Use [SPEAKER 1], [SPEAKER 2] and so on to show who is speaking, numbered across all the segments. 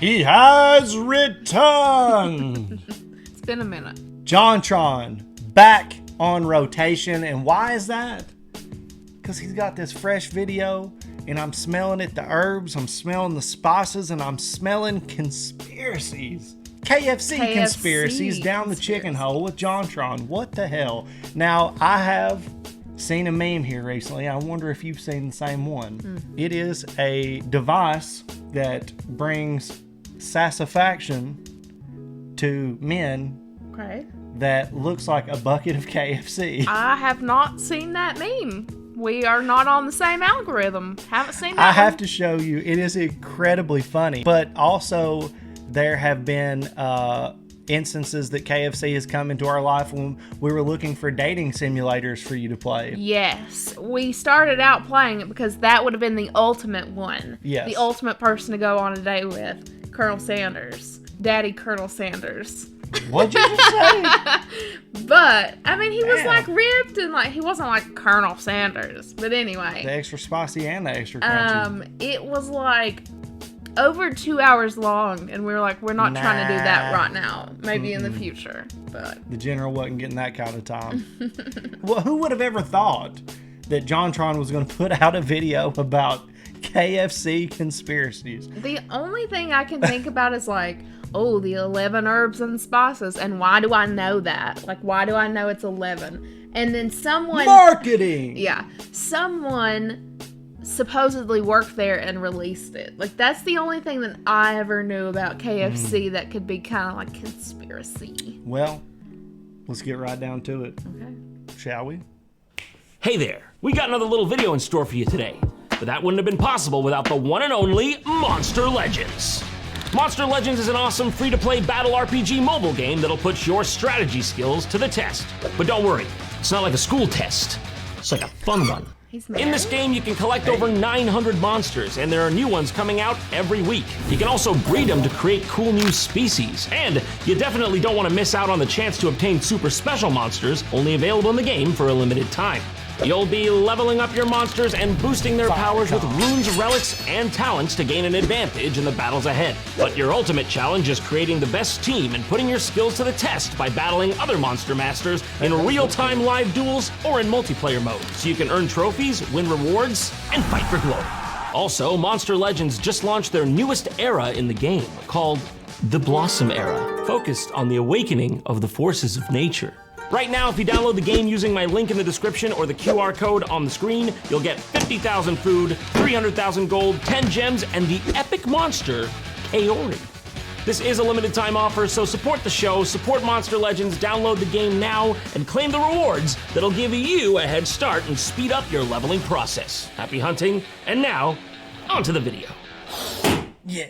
[SPEAKER 1] He has returned.
[SPEAKER 2] It's been a minute.
[SPEAKER 1] Jontron back on rotation, and why is that? Because he's got this fresh video, and I'm smelling it, the herbs, I'm smelling the spices, and I'm smelling conspiracies. KFC conspiracies down the chicken hole with Jontron. What the hell? Now, I have seen a meme here recently. I wonder if you've seen the same one. It is a device that brings satisfaction to men that looks like a bucket of KFC.
[SPEAKER 2] I have not seen that meme. We are not on the same algorithm. Haven't seen that
[SPEAKER 1] I have to show you. It is incredibly funny. But also, there have been instances that KFC has come into our life when we were looking for dating simulators for you to play.
[SPEAKER 2] Yes. We started out playing it because that would have been the ultimate one.
[SPEAKER 1] Yes.
[SPEAKER 2] The ultimate person to go on a date with. Colonel Sanders. Daddy Colonel Sanders.
[SPEAKER 1] What'd you just say?
[SPEAKER 2] But, I mean, he was like ripped and like, he wasn't like Colonel Sanders. But anyway.
[SPEAKER 1] The extra spicy and the extra crunchy.
[SPEAKER 2] It was like over 2 hours long, and we were like, we're not trying to do that right now. Maybe in the future, but
[SPEAKER 1] the general wasn't getting that kind of time. Well, who would have ever thought that JonTron was going to put out a video about KFC conspiracies?
[SPEAKER 2] The only thing I can think about is like, oh, the 11 herbs and spices, and why do I know that? Like, why do I know it's 11? And then someone...
[SPEAKER 1] Marketing!
[SPEAKER 2] Yeah. Someone supposedly worked there and released it. Like, that's the only thing that I ever knew about KFC that could be kind of like conspiracy.
[SPEAKER 1] Well, let's get right down to it.
[SPEAKER 2] Okay.
[SPEAKER 1] Shall we?
[SPEAKER 3] Hey there, we got another little video in store for you today. But that wouldn't have been possible without the one and only Monster Legends. Monster Legends is an awesome free-to-play battle RPG mobile game that'll put your strategy skills to the test. But don't worry, it's not like a school test. It's like a fun one. In this game, you can collect over 900 monsters, and there are new ones coming out every week. You can also breed them to create cool new species. And you definitely don't want to miss out on the chance to obtain super special monsters, only available in the game for a limited time. You'll be leveling up your monsters and boosting their powers with runes, relics, and talents to gain an advantage in the battles ahead. But your ultimate challenge is creating the best team and putting your skills to the test by battling other monster masters in real-time live duels or in multiplayer mode, so you can earn trophies, win rewards, and fight for glory. Also, Monster Legends just launched their newest era in the game, called the Blossom Era, focused on the awakening of the forces of nature. Right now, if you download the game using my link in the description or the QR code on the screen, you'll get 50,000 food, 300,000 gold, 10 gems, and the epic monster, Kaori. This is a limited time offer, so support the show, support Monster Legends, download the game now, and claim the rewards that'll give you a head start and speed up your leveling process. Happy hunting, and now, on to the video.
[SPEAKER 1] Yeah.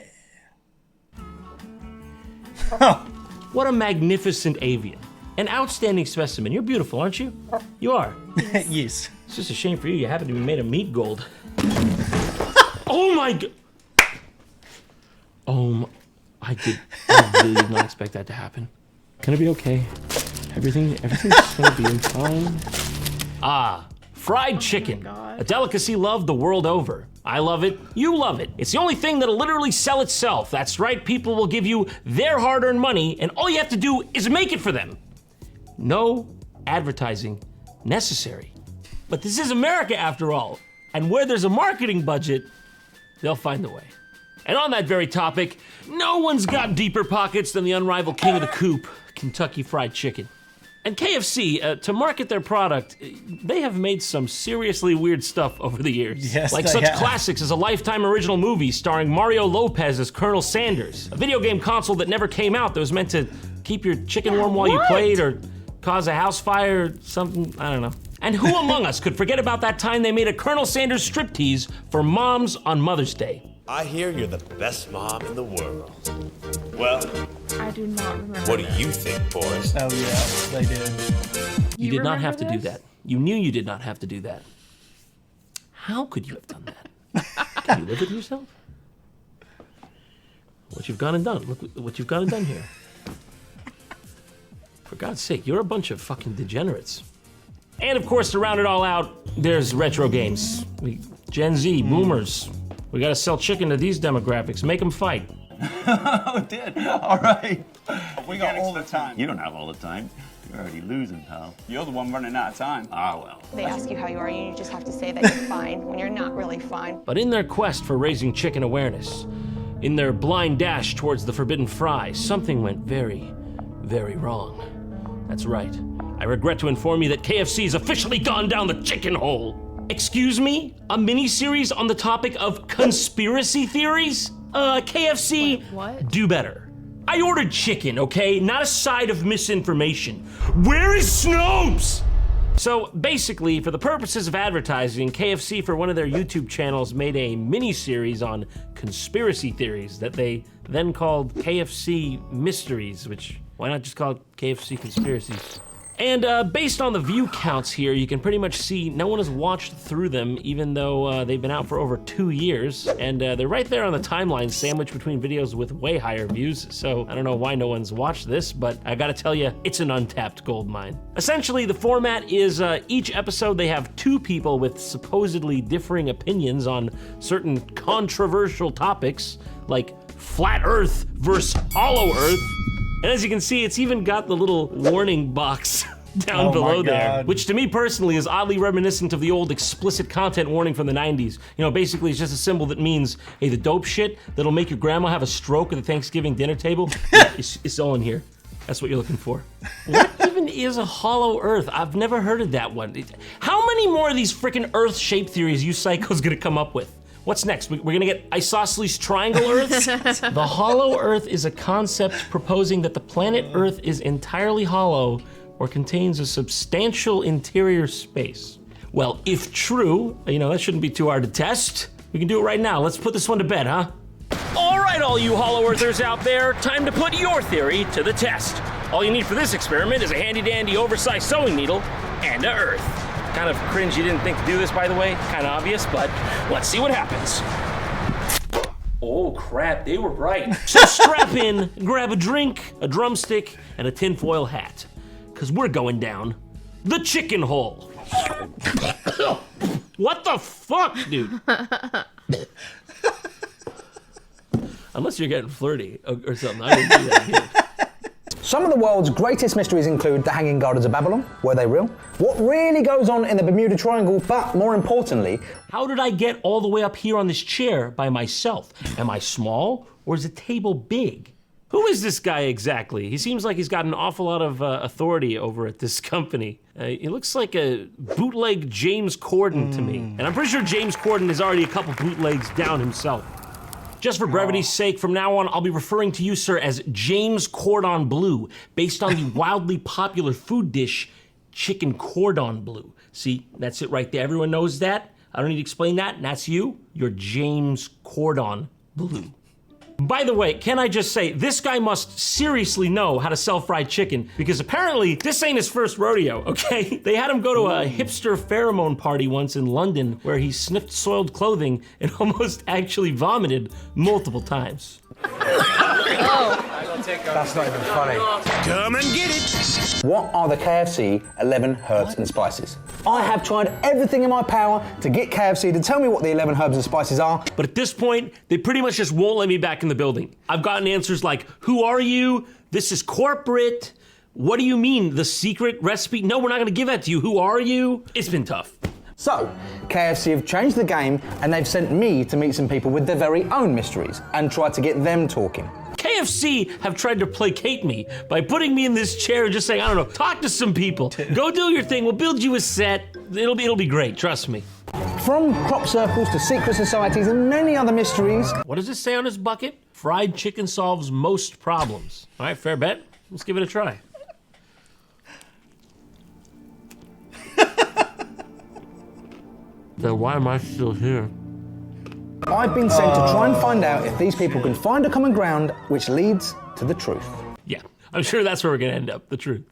[SPEAKER 3] What a magnificent avian. An outstanding specimen. You're beautiful, aren't you? You are.
[SPEAKER 1] Yes.
[SPEAKER 3] It's just a shame for you. You happen to be made of meat gold. Oh my god. I really did not expect that to happen. Gonna be okay. Everything's gonna be fine. Ah, fried chicken. A delicacy loved the world over. I love it, you love it. It's the only thing that'll literally sell itself. That's right, people will give you their hard-earned money, and all you have to do is make it for them. No advertising necessary. But this is America after all, and where there's a marketing budget, they'll find a way. And on that very topic, no one's got deeper pockets than the unrivaled king of the coop, Kentucky Fried Chicken. And KFC, to market their product, they have made some seriously weird stuff over the years.
[SPEAKER 1] Yes,
[SPEAKER 3] like such classics as a Lifetime original movie starring Mario Lopez as Colonel Sanders, a video game console that never came out that was meant to keep your chicken warm while you played or cause a house fire or something, I don't know. And who among us could forget about that time they made a Colonel Sanders striptease for moms on Mother's Day?
[SPEAKER 4] I hear you're the best mom in the world. Well,
[SPEAKER 2] I do not remember.
[SPEAKER 4] what do you think, Forrest?
[SPEAKER 1] Oh yeah, they did.
[SPEAKER 3] You did not have to do that. You knew you did not have to do that. How could you have done that? Can you live with yourself? What you've gone and done. Look what you've gone and done here. For God's sake, you're a bunch of fucking degenerates. And of course, to round it all out, there's retro games. Gen Z, boomers. We gotta sell chicken to these demographics, make them fight.
[SPEAKER 5] Oh, it did? All right. We got all the time. You don't have all the time. You're already losing, pal. You're the one running out of time. Ah, well.
[SPEAKER 6] They ask you how you are, and you just have to say that you're fine when you're not really fine.
[SPEAKER 3] But in their quest for raising chicken awareness, in their blind dash towards the forbidden fry, something went very, very wrong. That's right. I regret to inform you that KFC's officially gone down the chicken hole. Excuse me? A mini-series on the topic of conspiracy theories? KFC,
[SPEAKER 2] Wait, what?
[SPEAKER 3] Do better. I ordered chicken, okay? Not a side of misinformation. Where is Snopes? So basically, for the purposes of advertising, KFC for one of their YouTube channels made a mini-series on conspiracy theories that they then called KFC Mysteries, which, why not just call it KFC Conspiracies? And based on the view counts here, you can pretty much see no one has watched through them, even though they've been out for over 2 years. And they're right there on the timeline, sandwiched between videos with way higher views. So I don't know why no one's watched this, but I gotta tell you, it's an untapped gold mine. Essentially, the format is each episode they have 2 people with supposedly differing opinions on certain controversial topics, like flat Earth versus hollow Earth. And as you can see, it's even got the little warning box down below there, which to me personally is oddly reminiscent of the old explicit content warning from the 90s. You know, basically it's just a symbol that means, hey, the dope shit that'll make your grandma have a stroke at the Thanksgiving dinner table, it's all in here. That's what you're looking for. What even is a hollow Earth? I've never heard of that one. How many more of these freaking Earth-shaped theories you psychos gonna come up with? What's next? We're gonna get isosceles triangle Earths? The hollow Earth is a concept proposing that the planet Earth is entirely hollow or contains a substantial interior space. Well, if true, you know, that shouldn't be too hard to test. We can do it right now. Let's put this one to bed, huh? All right, all you hollow Earthers out there, time to put your theory to the test. All you need for this experiment is a handy-dandy oversized sewing needle and a Earth. Kind of cringe you didn't think to do this, by the way. Kind of obvious, but let's see what happens. Oh crap, they were right. So strap in, grab a drink, a drumstick, and a tinfoil hat. Cause we're going down the chicken hole. What the fuck, dude? Unless you're getting flirty or something, I didn't do that here.
[SPEAKER 7] Some of the world's greatest mysteries include the Hanging Gardens of Babylon. Were they real? What really goes on in the Bermuda Triangle? But more importantly,
[SPEAKER 3] how did I get all the way up here on this chair by myself? Am I small or is the table big? Who is this guy exactly? He seems like he's got an awful lot of authority over at this company. He looks like a bootleg James Corden to me. And I'm pretty sure James Corden is already a couple bootlegs down himself. Just for brevity's sake, from now on, I'll be referring to you, sir, as James Cordon Bleu, based on the wildly popular food dish, chicken cordon bleu. See, that's it right there. Everyone knows that. I don't need to explain that, and that's you. You're James Cordon Bleu. By the way, can I just say, this guy must seriously know how to sell fried chicken, because apparently this ain't his first rodeo, okay? They had him go to a hipster pheromone party once in London where he sniffed soiled clothing and almost actually vomited multiple times.
[SPEAKER 7] that's not even funny.
[SPEAKER 4] Come and get it.
[SPEAKER 7] What are the KFC 11 herbs and spices? I have tried everything in my power to get KFC to tell me what the 11 herbs and spices are.
[SPEAKER 3] But at this point, they pretty much just won't let me back in the building. I've gotten answers like, who are you? This is corporate. What do you mean, the secret recipe? No, we're not gonna give that to you. Who are you? It's been tough.
[SPEAKER 7] So, KFC have changed the game and they've sent me to meet some people with their very own mysteries and try to get them talking.
[SPEAKER 3] KFC have tried to placate me by putting me in this chair and just saying, I don't know, talk to some people. Go do your thing, we'll build you a set. It'll be great, trust me.
[SPEAKER 7] From crop circles to secret societies and many other mysteries.
[SPEAKER 3] What does it say on his bucket? Fried chicken solves most problems. All right, fair bet. Let's give it a try. Then why am I still here?
[SPEAKER 7] I've been sent to try and find out if these people can find a common ground which leads to the truth.
[SPEAKER 3] Yeah, I'm sure that's where we're gonna end up, the truth.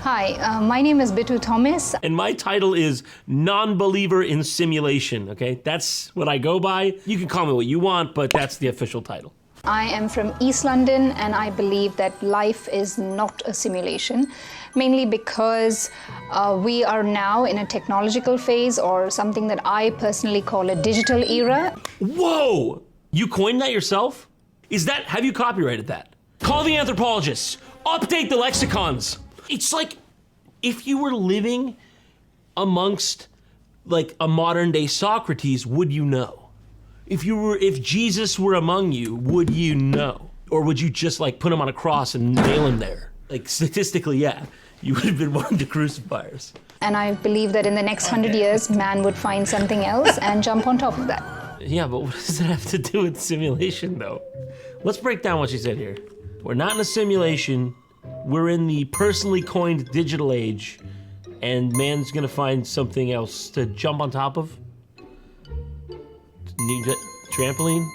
[SPEAKER 8] Hi, my name is Bitu Thomas.
[SPEAKER 3] And my title is Non-Believer in Simulation, okay? That's what I go by. You can call me what you want, but that's the official title.
[SPEAKER 8] I am from East London and I believe that life is not a simulation, mainly because we are now in a technological phase or something that I personally call a digital era.
[SPEAKER 3] Whoa! You coined that yourself? Have you copyrighted that? Call the anthropologists. Update the lexicons. It's like if you were living amongst like a modern day Socrates, would you know? If Jesus were among you, would you know? Or would you just like put him on a cross and nail him there? Like statistically, yeah, you would have been one of the crucifiers.
[SPEAKER 8] And I believe that in the next 100 years, man would find something else and jump on top of that.
[SPEAKER 3] Yeah, but what does that have to do with simulation, though? Let's break down what she said here. We're not in a simulation. We're in the personally coined digital age, and man's gonna find something else to jump on top of. Need a trampoline?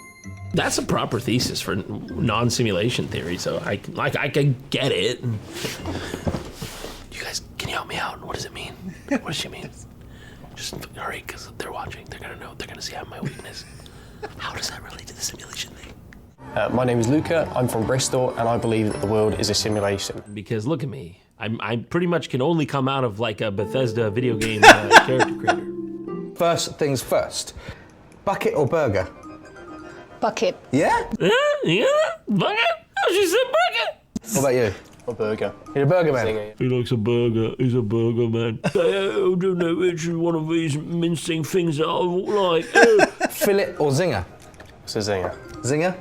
[SPEAKER 3] That's a proper thesis for non-simulation theory, so I can get it. You guys, can you help me out? What does it mean? What does she mean? Just hurry, because they're watching. They're gonna know. They're gonna see I have my weakness. How does that relate to the simulation thing?
[SPEAKER 9] My name is Luca. I'm from Bristol, and I believe that the world is a simulation.
[SPEAKER 3] Because look at me. I pretty much can only come out of like a Bethesda video game character creator.
[SPEAKER 7] First things first. Bucket or burger?
[SPEAKER 8] Bucket.
[SPEAKER 7] Yeah?
[SPEAKER 3] Yeah? Bucket? Oh, she said bucket!
[SPEAKER 7] What about you?
[SPEAKER 9] A burger.
[SPEAKER 7] You're a burger man?
[SPEAKER 9] Zinger.
[SPEAKER 3] He likes a burger. He's a burger man. I don't know, it's one of these mincing things that I like.
[SPEAKER 7] Fillet or zinger?
[SPEAKER 9] It's a zinger.
[SPEAKER 7] Zinger?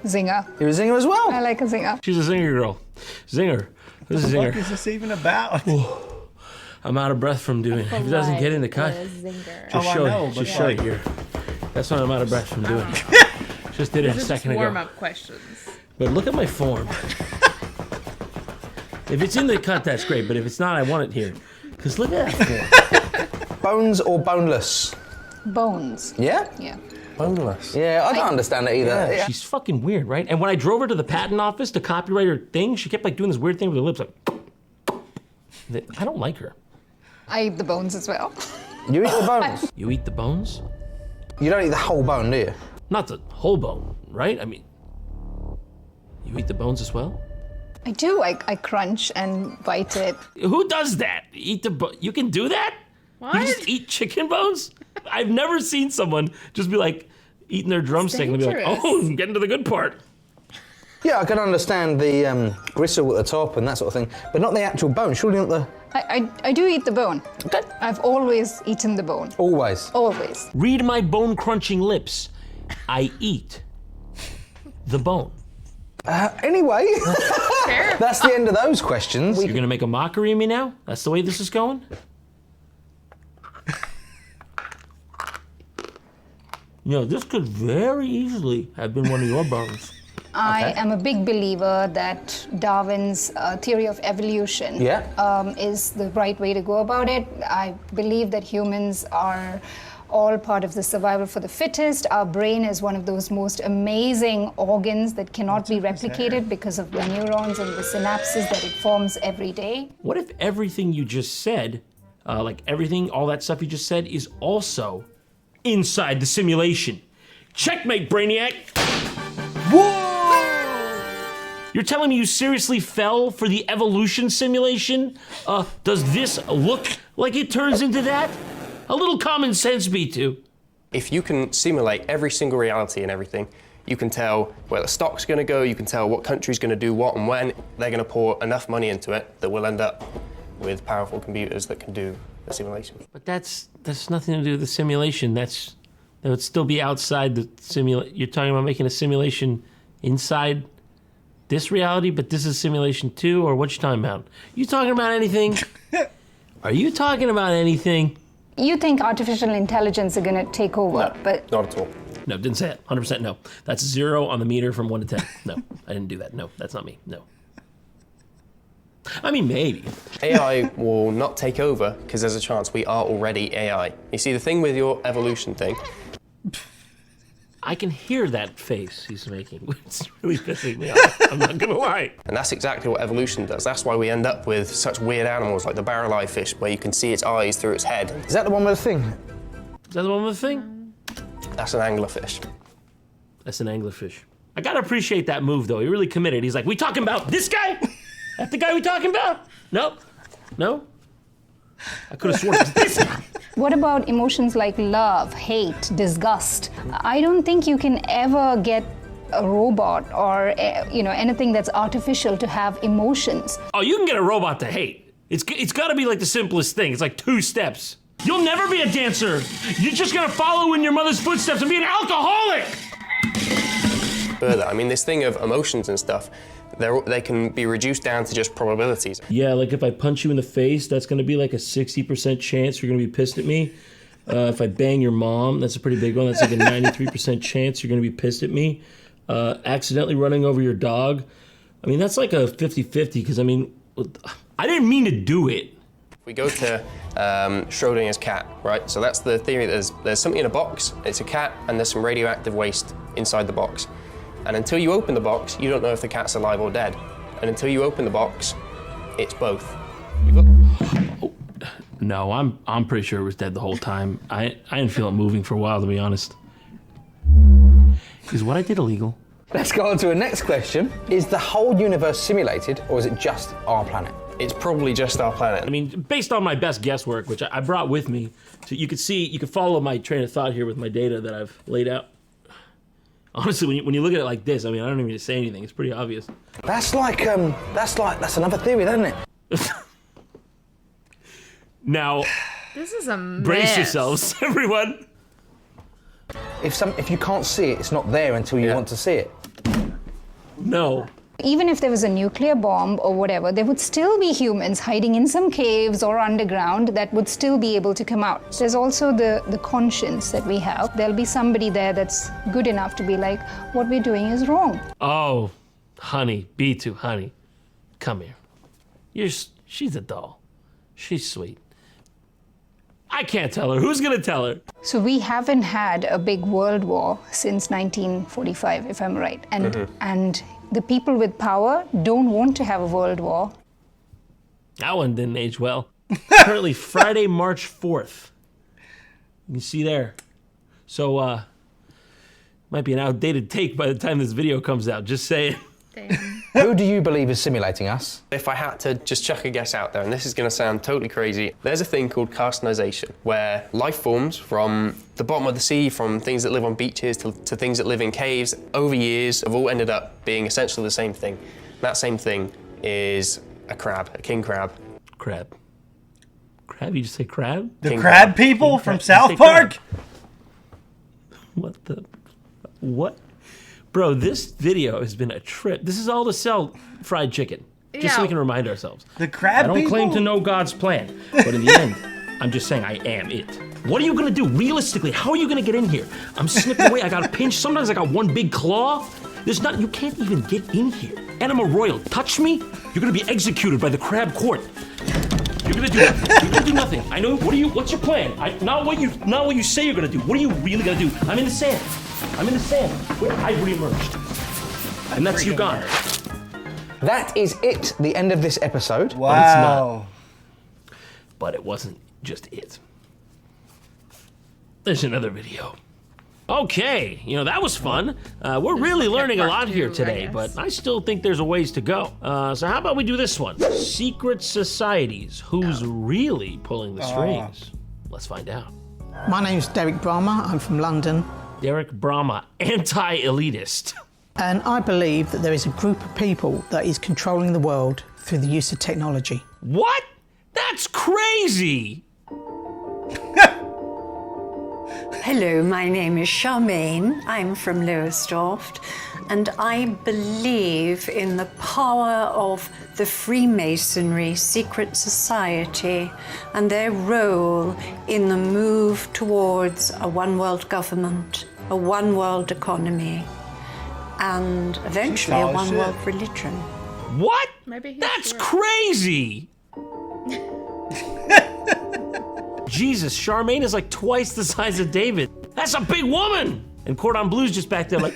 [SPEAKER 8] Zinger.
[SPEAKER 7] You're a zinger as well?
[SPEAKER 8] I like a zinger.
[SPEAKER 3] She's a zinger girl. Zinger. This is
[SPEAKER 1] What
[SPEAKER 3] zinger.
[SPEAKER 1] is this even about?
[SPEAKER 3] I'm out of breath from doing it. If it doesn't get in the cut, just show it. Just show it here. That's what I'm out of breath from doing. Just did it a second ago.
[SPEAKER 2] Warm-up questions.
[SPEAKER 3] But look at my form. If it's in the cut, that's great. But if it's not, I want it here. Because look at that form.
[SPEAKER 7] Bones or boneless?
[SPEAKER 8] Bones.
[SPEAKER 7] Yeah?
[SPEAKER 8] Yeah.
[SPEAKER 9] Boneless.
[SPEAKER 7] Yeah, I don't understand it either. Yeah.
[SPEAKER 3] She's fucking weird, right? And when I drove her to the patent office to copyright her thing, she kept like doing this weird thing with her lips, like. I don't like her.
[SPEAKER 8] I eat the bones as well.
[SPEAKER 7] You eat the bones?
[SPEAKER 3] You eat the bones?
[SPEAKER 7] You don't eat the whole bone, do you?
[SPEAKER 3] Not the whole bone, right? I mean, you eat the bones as well?
[SPEAKER 8] I do. I crunch and bite it.
[SPEAKER 3] Who does that? Eat the you can do that?
[SPEAKER 2] What?
[SPEAKER 3] You just eat chicken bones? I've never seen someone just be like eating their drumstick and be like,
[SPEAKER 2] dangerous.
[SPEAKER 3] oh, I'm getting to the good part.
[SPEAKER 7] Yeah, I can understand the gristle at the top and that sort of thing, but not the actual bone. Surely not the...
[SPEAKER 8] I do eat the bone.
[SPEAKER 7] Okay.
[SPEAKER 8] I've always eaten the bone.
[SPEAKER 7] Always.
[SPEAKER 8] Always.
[SPEAKER 3] Read my bone-crunching lips. I eat the bone.
[SPEAKER 7] Anyway,
[SPEAKER 2] Fair.
[SPEAKER 7] that's the end of those questions.
[SPEAKER 3] You're gonna make a mockery of me now? That's the way this is going? You know, this could very easily have been one of your bones.
[SPEAKER 8] I am a big believer that Darwin's theory of evolution is the right way to go about it. I believe that humans are all part of the survival for the fittest. Our brain is one of those most amazing organs that cannot be replicated because of the neurons and the synapses that it forms every day.
[SPEAKER 3] What if everything you just said, like everything, all that stuff you just said, is also inside the simulation? Checkmate, Brainiac! Whoa! You're telling me you seriously fell for the evolution simulation? Does this look like it turns into that? A little common sense, B2.
[SPEAKER 9] If you can simulate every single reality and everything, you can tell where the stock's going to go, you can tell what country's going to do what and when. They're going to pour enough money into it that we'll end up with powerful computers that can do the simulation.
[SPEAKER 3] But that's nothing to do with the simulation. That would still be outside the simulation. You're talking about making a simulation inside this reality, but this is simulation too, or what you talking about? You talking about anything? Are you talking about anything?
[SPEAKER 8] You think artificial intelligence are going to take over,
[SPEAKER 9] No,
[SPEAKER 8] but
[SPEAKER 9] not at all.
[SPEAKER 3] No, didn't say it. 100% no. That's 0 on the meter from 1 to 10. No, I didn't do that. No, that's not me. No. I mean, maybe.
[SPEAKER 9] AI will not take over because there's a chance we are already AI. You see, the thing with your evolution thing,
[SPEAKER 3] I can hear that face he's making. It's really pissing me off. I'm not gonna lie.
[SPEAKER 9] and that's exactly what evolution does. That's why we end up with such weird animals like the barrel-eye fish, where you can see its eyes through its head.
[SPEAKER 7] Is that the one with the thing?
[SPEAKER 3] Is that the one with the thing?
[SPEAKER 9] That's an anglerfish.
[SPEAKER 3] That's an anglerfish. I gotta appreciate that move, though. He really committed. He's like, we talking about this guy? That the guy we talking about? Nope. No? I could have sworn it was this guy.
[SPEAKER 8] What about emotions like love, hate, disgust? I don't think you can ever get a robot or anything that's artificial to have emotions.
[SPEAKER 3] Oh, you can get a robot to hate. It's got to be like the simplest thing. It's like 2 steps. You'll never be a dancer. You're just gonna follow in your mother's footsteps and be an alcoholic.
[SPEAKER 9] Further, I mean, this thing of emotions and stuff, they can be reduced down to just probabilities.
[SPEAKER 3] Yeah, like if I punch you in the face, that's gonna be like a 60% chance you're gonna be pissed at me. If I bang your mom, that's a pretty big one. That's like a 93% chance you're gonna be pissed at me. Accidentally running over your dog. I mean, that's like a 50-50, because I mean, I didn't mean to do it.
[SPEAKER 9] We go to Schrodinger's cat, right? So that's the theory. There's something in a box, it's a cat, and there's some radioactive waste inside the box. And until you open the box, you don't know if the cat's alive or dead. And until you open the box, it's both.
[SPEAKER 3] Oh, no, I'm pretty sure it was dead the whole time. I didn't feel it moving for a while, to be honest. Is what I did illegal?
[SPEAKER 7] Let's go on to the next question. Is the whole universe simulated, or is it just our planet?
[SPEAKER 9] It's probably just our planet.
[SPEAKER 3] I mean, based on my best guesswork, which I brought with me, so you could follow my train of thought here with my data that I've laid out. Honestly, when you look at it like this, I mean, I don't even need to say anything. It's pretty obvious.
[SPEAKER 7] That's another theory, isn't it?
[SPEAKER 3] Now,
[SPEAKER 2] this is a mess.
[SPEAKER 3] Brace yourselves, everyone.
[SPEAKER 7] If you can't see it, it's not there until you want to see it.
[SPEAKER 3] No.
[SPEAKER 8] Even if there was a nuclear bomb or whatever, there would still be humans hiding in some caves or underground that would still be able to come out. There's also the conscience that we have. There'll be somebody there that's good enough to be like, what we're doing is wrong.
[SPEAKER 3] Oh, honey, B2, honey, come here. She's a doll. She's sweet. I can't tell her. Who's gonna tell her?
[SPEAKER 8] So we haven't had a big world war since 1945, if I'm right. And the people with power don't want to have a world war.
[SPEAKER 3] That one didn't age well. Currently Friday, March 4th. You see there. So, might be an outdated take by the time this video comes out. Just saying.
[SPEAKER 2] Damn.
[SPEAKER 7] Who do you believe is simulating us?
[SPEAKER 9] If I had to just chuck a guess out there, and this is going to sound totally crazy, there's a thing called carcinization, where life forms from the bottom of the sea, from things that live on beaches to things that live in caves, over years have all ended up being essentially the same thing. That same thing is a crab, a king crab.
[SPEAKER 3] Crab? You just say crab?
[SPEAKER 1] The
[SPEAKER 3] King
[SPEAKER 1] crab people from South Park?
[SPEAKER 3] What the? What? Bro, this video has been a trip. This is all to sell fried chicken. Just so we can remind ourselves.
[SPEAKER 1] The crab people?
[SPEAKER 3] I don't claim to know God's plan, but in the end, I'm just saying I am it. What are you gonna do? Realistically, how are you gonna get in here? I'm snipping away, I got a pinch, sometimes I got one big claw. You can't even get in here. Anima Royal, touch me, you're gonna be executed by the crab court. You're gonna do nothing. I know, what's your plan? Not what you say you're gonna do. What are you really gonna do? I'm in the sand. I've reemerged. And that's you gone.
[SPEAKER 7] That is it, the end of this episode.
[SPEAKER 1] Wow.
[SPEAKER 3] But it's not. But it wasn't just it. There's another video. Okay, that was fun. We're really learning a lot here today, but I still think there's a ways to go. So how about we do this one? Secret societies. Who's really pulling the strings? Let's find out.
[SPEAKER 10] My name's Derek Brahma. I'm from London.
[SPEAKER 3] Derek Brahma, anti-elitist.
[SPEAKER 10] And I believe that there is a group of people that is controlling the world through the use of technology.
[SPEAKER 3] What? That's crazy!
[SPEAKER 11] Hello, my name is Charmaine. I'm from Lowestoft, and I believe in the power of the Freemasonry secret society and their role in the move towards a one-world government, a one-world economy, and eventually a one-world religion.
[SPEAKER 3] What?
[SPEAKER 2] Maybe
[SPEAKER 3] that's crazy! Jesus, Charmaine is like twice the size of David. That's a big woman! And Cordon Bleu's just back there like...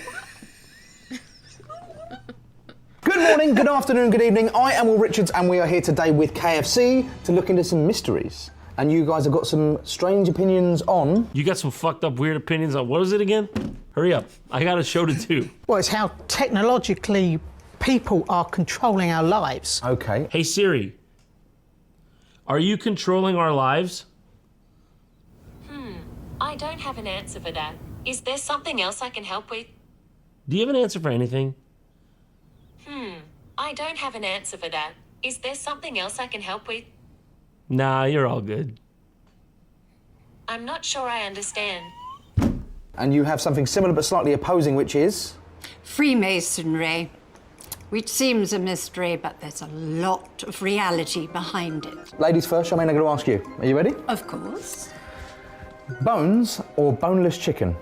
[SPEAKER 7] Good morning, good afternoon, good evening. I am Will Richards and we are here today with KFC to look into some mysteries. And you guys have got some strange opinions on...
[SPEAKER 3] You got some fucked up weird opinions on, what is it again? Hurry up, I got a show to do.
[SPEAKER 10] Well, it's how technologically people are controlling our lives.
[SPEAKER 7] Okay.
[SPEAKER 3] Hey Siri, are you controlling our lives?
[SPEAKER 12] I don't have an answer for that. Is there something else I can help with?
[SPEAKER 3] Do you have an answer for anything?
[SPEAKER 12] I don't have an answer for that. Is there something else I can help with?
[SPEAKER 3] Nah, you're all good.
[SPEAKER 12] I'm not sure I understand.
[SPEAKER 7] And you have something similar but slightly opposing, which is?
[SPEAKER 11] Freemasonry, which seems a mystery, but there's a lot of reality behind it.
[SPEAKER 7] Ladies first, Charmaine, I'm going to ask you. Are you ready?
[SPEAKER 11] Of course.
[SPEAKER 7] Bones or boneless chicken?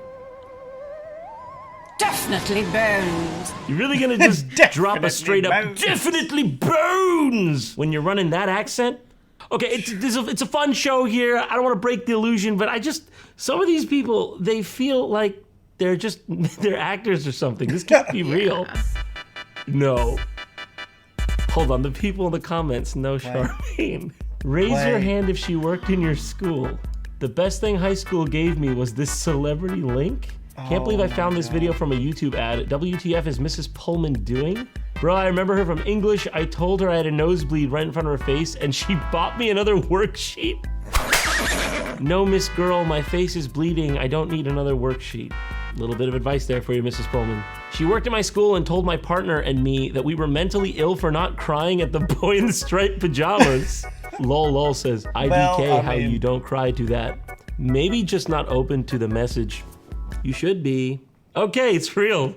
[SPEAKER 11] Definitely bones.
[SPEAKER 3] You really gonna just drop a straight up bones. Definitely bones when you're running that accent? Okay, it's a fun show here. I don't want to break the illusion, but some of these people, they feel like they're actors or something. This can't be real. No. Hold on, the people in the comments know Charmaine. Raise your hand if she worked in your school. The best thing high school gave me was this celebrity link. Can't believe I found this video from a YouTube ad. WTF is Mrs. Pullman doing? Bro, I remember her from English. I told her I had a nosebleed right in front of her face and she bought me another worksheet. No, Miss Girl, my face is bleeding. I don't need another worksheet. A little bit of advice there for you, Mrs. Pullman. She worked at my school and told my partner and me that we were mentally ill for not crying at the boy in the striped pajamas. Lol says, IDK, how you don't cry to that. Maybe just not open to the message. You should be. Okay, it's real.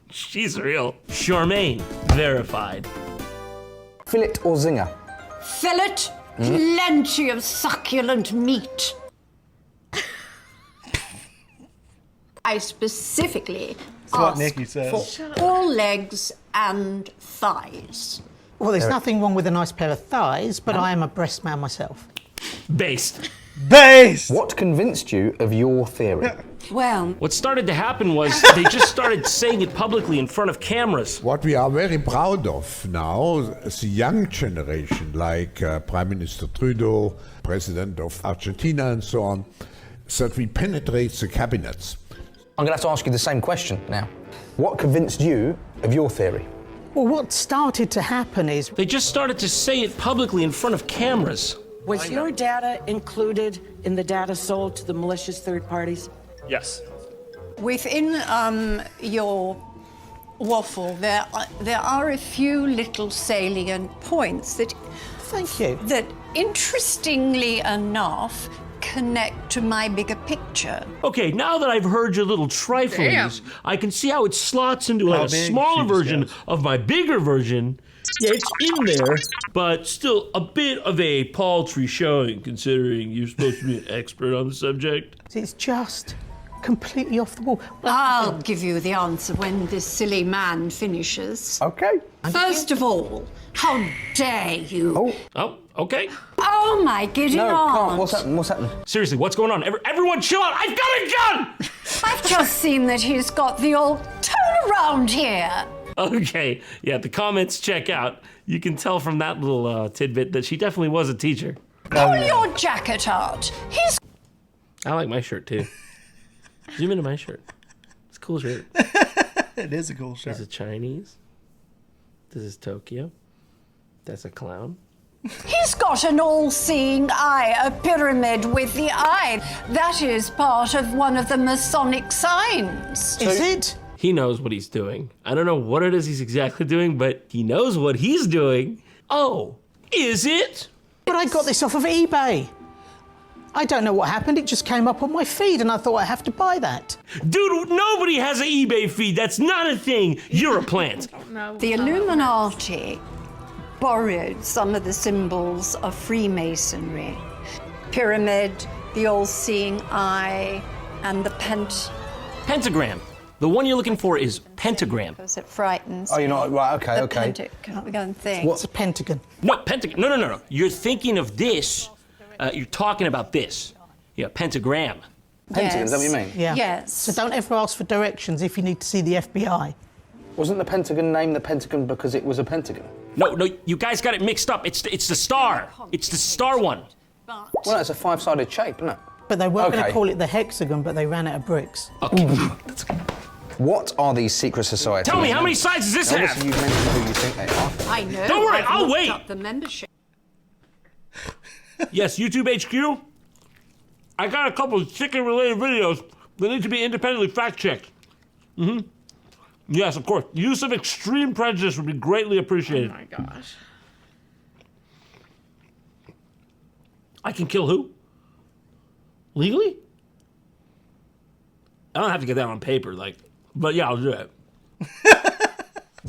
[SPEAKER 3] She's real. Charmaine, verified.
[SPEAKER 7] Fillet or zinger?
[SPEAKER 11] Fillet, plenty of succulent meat. I specifically asked for all legs and thighs.
[SPEAKER 10] Well, there's nothing wrong with a nice pair of thighs, but I am a breast man myself.
[SPEAKER 3] Based.
[SPEAKER 7] What convinced you of your theory?
[SPEAKER 11] Well,
[SPEAKER 3] what started to happen was they just started saying it publicly in front of cameras.
[SPEAKER 13] What we are very proud of now is the young generation, like Prime Minister Trudeau, President of Argentina and so on, that we penetrate the cabinets.
[SPEAKER 7] I'm going to have to ask you the same question now. What convinced you of your theory?
[SPEAKER 10] Well, what started to happen is...
[SPEAKER 3] They just started to say it publicly in front of cameras.
[SPEAKER 14] Was your data included in the data sold to the malicious third parties?
[SPEAKER 3] Yes.
[SPEAKER 11] Within your waffle, there are a few little salient points that...
[SPEAKER 10] Thank you.
[SPEAKER 11] That, interestingly enough, connect to my bigger picture.
[SPEAKER 3] Okay, now that I've heard your little triflings, I can see how it slots into like a smaller version of my bigger version. Yeah, it's in there, but still a bit of a paltry showing, considering you're supposed to be an expert on the subject.
[SPEAKER 10] It's just completely off the wall.
[SPEAKER 11] I'll give you the answer when this silly man finishes.
[SPEAKER 7] Okay.
[SPEAKER 11] First of all, how dare you?
[SPEAKER 3] Oh, okay.
[SPEAKER 11] Oh my giddy aunt.
[SPEAKER 7] What's happening? What's happening?
[SPEAKER 3] Seriously, what's going on? Everyone chill out. I've got a gun!
[SPEAKER 11] I've just seen that he's got the old turn around here.
[SPEAKER 3] Okay, yeah, the comments check out. You can tell from that little tidbit that she definitely was a teacher.
[SPEAKER 11] Pull your jacket out. He's...
[SPEAKER 3] I like my shirt too. Zoom into my shirt. It's a cool shirt.
[SPEAKER 1] It is a cool shirt.
[SPEAKER 3] This is Chinese. This is Tokyo. That's a clown.
[SPEAKER 11] He's got an all-seeing eye, a pyramid with the eye. That is part of one of the Masonic signs.
[SPEAKER 10] Is it?
[SPEAKER 3] He knows what he's doing. I don't know what it is he's exactly doing, but he knows what he's doing. Oh, is it?
[SPEAKER 10] But I got this off of eBay. I don't know what happened. It just came up on my feed and I thought I have to buy that.
[SPEAKER 3] Dude, nobody has an eBay feed. That's not a thing. You're a plant.
[SPEAKER 11] The Illuminati borrowed some of the symbols of Freemasonry. Pyramid, the all-seeing eye, and the
[SPEAKER 3] pentagram. The one you're looking for is pentagram.
[SPEAKER 11] Because it frightens.
[SPEAKER 7] Oh, you're not right. Okay,
[SPEAKER 11] the
[SPEAKER 7] okay.
[SPEAKER 11] Pentagon thing.
[SPEAKER 10] What's a pentagon?
[SPEAKER 3] No, pentagon. No. You're thinking of this. You're talking about this. Yeah, pentagram.
[SPEAKER 7] Pentagon, is that what you mean?
[SPEAKER 10] Yeah.
[SPEAKER 11] Yes.
[SPEAKER 10] So don't ever ask for directions if you need to see the FBI.
[SPEAKER 7] Wasn't the Pentagon named the Pentagon because it was a pentagon?
[SPEAKER 3] No, you guys got it mixed up. It's the star. It's the star one.
[SPEAKER 7] Well, no, it's a five-sided shape, isn't it?
[SPEAKER 10] But they weren't going to call it the hexagon, but they ran out of bricks.
[SPEAKER 3] Okay.
[SPEAKER 7] What are these secret societies?
[SPEAKER 3] Tell me, how many sides does this have?
[SPEAKER 7] Obviously, you've mentioned who you think they are.
[SPEAKER 11] I know.
[SPEAKER 3] Don't worry, I'll wait.
[SPEAKER 11] Up the membership.
[SPEAKER 3] Yes, YouTube HQ. I got a couple of chicken-related videos that need to be independently fact-checked. Yes, of course. Use of extreme prejudice would be greatly appreciated.
[SPEAKER 2] Oh my gosh.
[SPEAKER 3] I can kill who? Legally? I don't have to get that on paper, but yeah, I'll do it.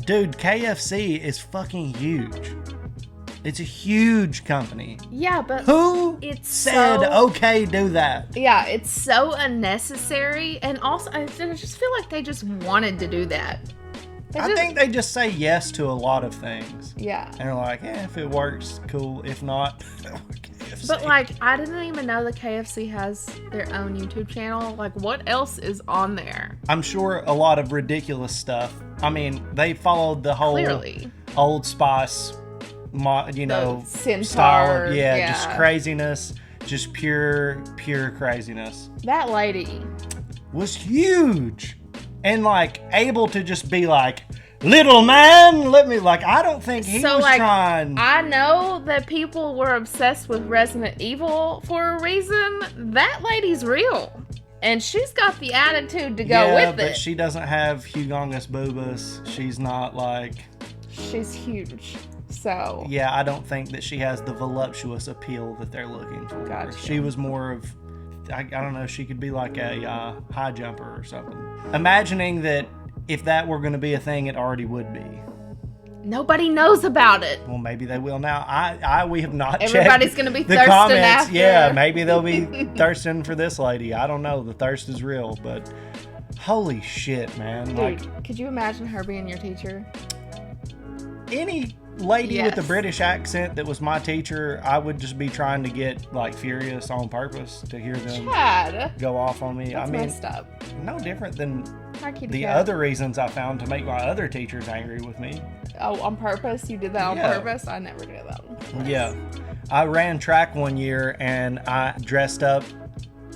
[SPEAKER 1] Dude, KFC is fucking huge. It's a huge company.
[SPEAKER 2] Yeah, but
[SPEAKER 1] who said, okay, do that?
[SPEAKER 2] Yeah, it's so unnecessary. And also, I just feel like they just wanted to do that.
[SPEAKER 1] I think they just say yes to a lot of things.
[SPEAKER 2] Yeah.
[SPEAKER 1] And they're like, if it works, cool. If not, KFC.
[SPEAKER 2] But I didn't even know that KFC has their own YouTube channel. What else is on there?
[SPEAKER 1] I'm sure a lot of ridiculous stuff. I mean, they followed the whole Old Spice,
[SPEAKER 2] Centaur,
[SPEAKER 1] style of, just craziness, just pure craziness.
[SPEAKER 2] That lady
[SPEAKER 1] was huge. And able to just be little man, let me I don't think he was trying.
[SPEAKER 2] I know that people were obsessed with Resident Evil for a reason. That lady's real. And she's got the attitude to go with it.
[SPEAKER 1] But she doesn't have humongous boobas. She's not
[SPEAKER 2] She's huge. So
[SPEAKER 1] yeah, I don't think that she has the voluptuous appeal that they're looking for.
[SPEAKER 2] Gotcha.
[SPEAKER 1] She was more of I don't know, she could be like a high jumper or something. Imagining that if that were going to be a thing, it already would be.
[SPEAKER 2] Nobody knows about it.
[SPEAKER 1] Well, maybe they will now. We have not
[SPEAKER 2] Everybody's
[SPEAKER 1] checked
[SPEAKER 2] going to be
[SPEAKER 1] the
[SPEAKER 2] thirsting
[SPEAKER 1] comments.
[SPEAKER 2] after.
[SPEAKER 1] Yeah, maybe they'll be thirsting for this lady. I don't know. The thirst is real, but holy shit, man.
[SPEAKER 2] Dude, could you imagine her being your teacher?
[SPEAKER 1] Any lady with a British accent that was my teacher, I would just be trying to get furious on purpose to hear them go off on me.
[SPEAKER 2] That's messed up.
[SPEAKER 1] No different than the other reasons I found to make my other teachers angry with me.
[SPEAKER 2] Oh, on purpose? You did that on purpose? I never did that on purpose.
[SPEAKER 1] Yeah. I ran track one year and I dressed up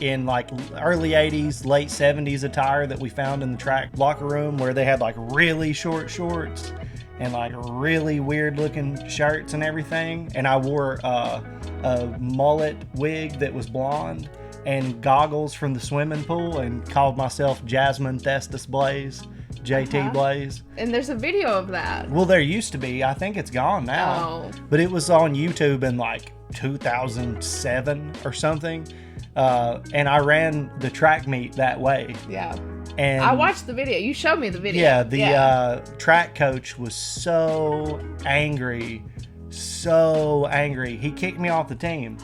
[SPEAKER 1] in early 80s, late 70s attire that we found in the track locker room where they had really short shorts and really weird looking shirts and everything. And I wore a mullet wig that was blonde and goggles from the swimming pool and called myself Jasmine Thestis Blaze, JT Blaze.
[SPEAKER 2] And there's a video of that.
[SPEAKER 1] Well, there used to be. I think it's gone now.
[SPEAKER 2] Oh.
[SPEAKER 1] But it was on YouTube in 2007 or something. And I ran the track meet that way.
[SPEAKER 2] Yeah.
[SPEAKER 1] And
[SPEAKER 2] I watched the video. You showed me the video.
[SPEAKER 1] Yeah, the track coach was so angry. He kicked me off the team.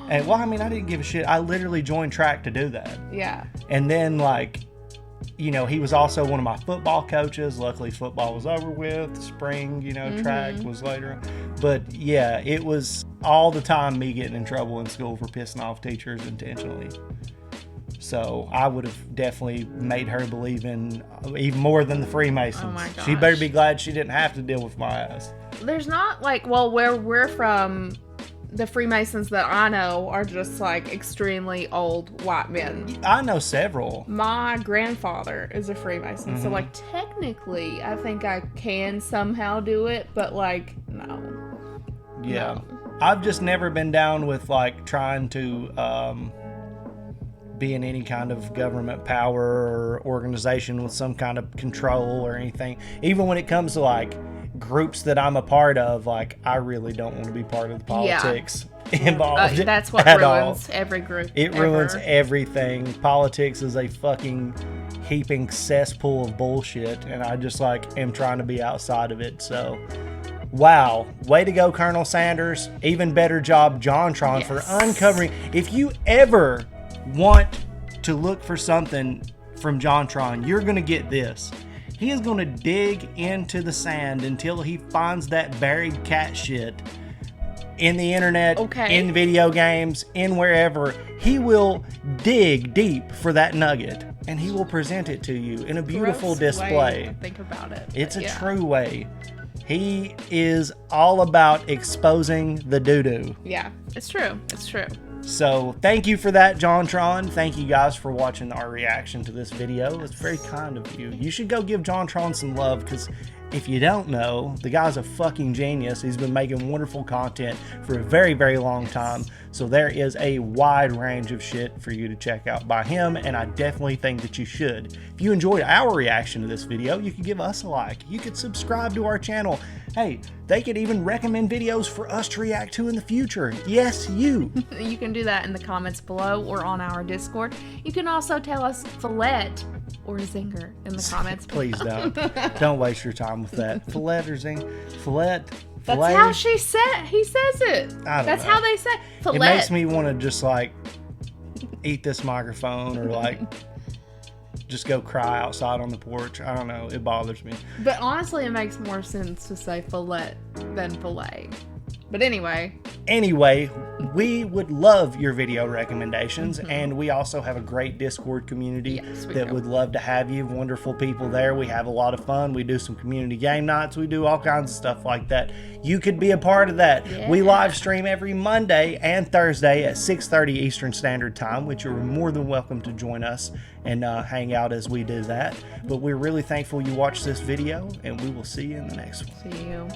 [SPEAKER 1] And I didn't give a shit. I literally joined track to do that.
[SPEAKER 2] Yeah.
[SPEAKER 1] And then he was also one of my football coaches. Luckily football was over with. Spring, track was later. But yeah, it was all the time me getting in trouble in school for pissing off teachers intentionally. So I would have definitely made her believe in even more than the Freemasons.
[SPEAKER 2] Oh my gosh.
[SPEAKER 1] She better be glad she didn't have to deal with my ass.
[SPEAKER 2] There's not where we're from, the Freemasons that I know are just extremely old white men.
[SPEAKER 1] I know several.
[SPEAKER 2] My grandfather is a Freemason, so technically I think I can somehow do it, but no.
[SPEAKER 1] Yeah.
[SPEAKER 2] No.
[SPEAKER 1] I've just never been down with trying to be in any kind of government power or organization with some kind of control or anything. Even when it comes to groups that I'm a part of, I really don't want to be part of the politics involved.
[SPEAKER 2] That's what
[SPEAKER 1] at
[SPEAKER 2] ruins
[SPEAKER 1] all.
[SPEAKER 2] Every group.
[SPEAKER 1] It ruins everything. Politics is a fucking heaping cesspool of bullshit, and I just am trying to be outside of it. So wow, way to go, Colonel Sanders. Even better job, JonTron, for uncovering. If you ever want to look for something from JonTron, you're gonna get this. He is gonna dig into the sand until he finds that buried cat shit in the internet, in video games, in wherever. He will dig deep for that nugget and he will present it to you in a beautiful display.
[SPEAKER 2] Way to think about it.
[SPEAKER 1] It's a true way. He is all about exposing the doo-doo.
[SPEAKER 2] Yeah, it's true. It's true.
[SPEAKER 1] So thank you for that, JonTron. Thank you guys for watching our reaction to this video. It's very kind of you. You should go give JonTron some love because If you don't know, the guy's a fucking genius. He's been making wonderful content for a very, very long time. So there is a wide range of shit for you to check out by him, and I definitely think that you should. If you enjoyed our reaction to this video, you could give us a like. You could subscribe to our channel. Hey, they could even recommend videos for us to react to in the future. Yes, you.
[SPEAKER 2] You can do that in the comments below or on our Discord. You can also tell us fillet or zinger in the comments.
[SPEAKER 1] Please don't. Don't waste your time with that. Fillet or zing. Fillet.
[SPEAKER 2] That's how he says it. That's how they say fillet.
[SPEAKER 1] It makes me want to just like eat this microphone or like just go cry outside on the porch. I don't know. It bothers me.
[SPEAKER 2] But honestly, it makes more sense to say fillet than fillet. But anyway,
[SPEAKER 1] we would love your video recommendations, and we also have a great Discord community that would love to have you. Wonderful people there. We have a lot of fun. We do some community game nights. We do all kinds of stuff like that. You could be a part of that. Yeah. We live stream every Monday and Thursday at 6:30 Eastern Standard Time, which you're more than welcome to join us and hang out as we do that. But we're really thankful you watched this video, and we will see you in the next one.
[SPEAKER 2] See you.